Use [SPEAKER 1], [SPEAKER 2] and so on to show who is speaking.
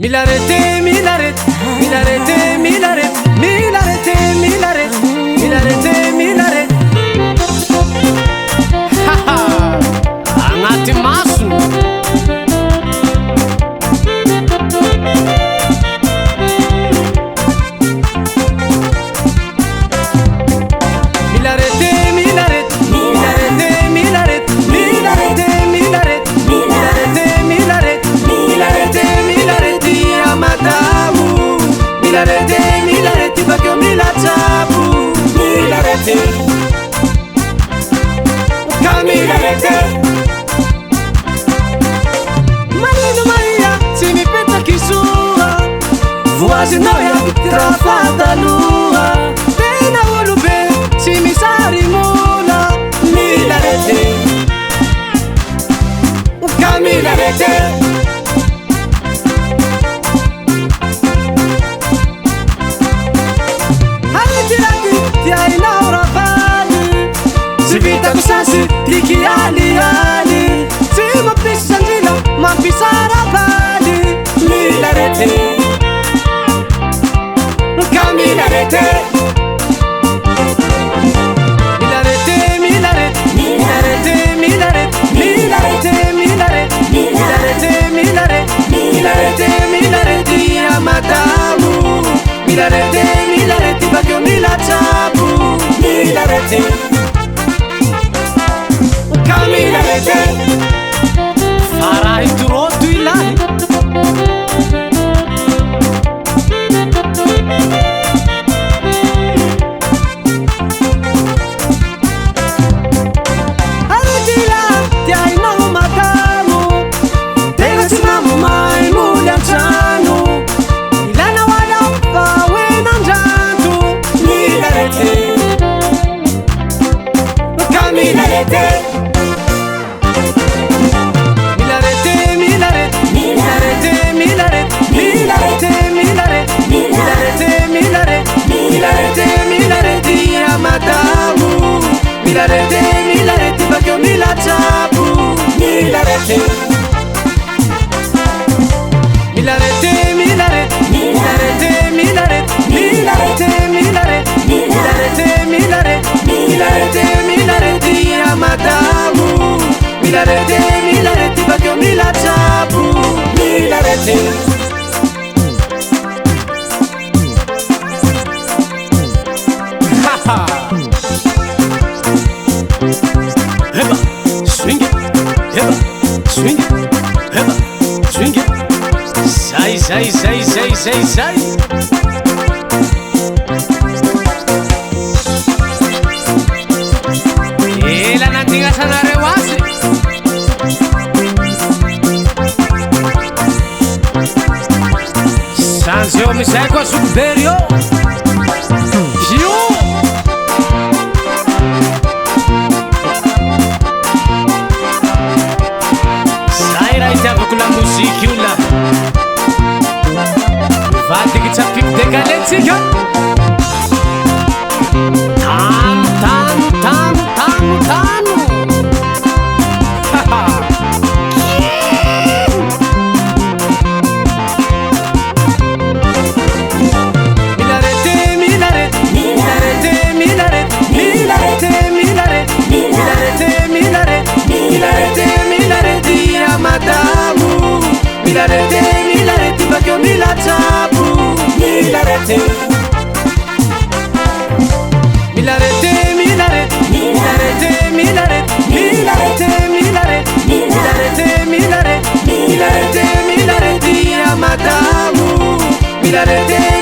[SPEAKER 1] Milarete, milarete, milarete, milarete, milarete, milarete, milarete, milarete. Haha, anaty maso. Milarete, milarete, milarete, milarete, milarete, milarete, milarete, milarete, milarete, milarete, amadamu. Milarete, milarete, bakyo milachabu. Milarete, kamilarete. Manino maia, se mi pensa che sua voce noia, trafata lua. Pena ulube, se mi sarimula. Milarete, kamilarete. Sasi tiki ali ali, si ma pisangila ma pisara bali. Milarete, kamilarete. Milarete, milarete, milarete, milarete, milarete, milarete, milarete, milarete, milarete, milarete, amadamu. Milarete, milarete, bakyo milachabu. Milarete, kamilarete. Farahi turotu ilahi. Alutila tiai no matamu, tega timamu mai mulianchanu. Ilana wala fawe nanjantu. Milarete, kamilarete. Milarete, milarete, milarete, milarete, milarete, milarete, milarete, milarete, milarete, amadamu. Milarete, milarete, bakyo milachabu. Milarete, milarete, milarete, milarete, milarete, milarete, milarete, milarete, milarete, milarete, milarete, amadamu. Milarete, milarete, bakyo milachabu. Milarete. Haha. Heba, swing it. Heba, swing it. Heba, swing it. Sai, sai, sai, sai, sai, sai. Ela natinga sana rewasi. Sanzio mi sai qua sul verio. Io sai raitiavako la muzika io la. Mivadiky tsapiky degaletsika. Tano, tano, tano, tano, tano. Haha. Milarete, milarete, milarete, milarete, milarete, milarete, milarete, milarete, milarete, milarete, amadamu. Milarete, milarete, bakyo milachabu. Milarete, milarete, milarete, milarete, milarete, milarete, milarete, milarete, milarete, milarete, milarete, amadamu. Milarete.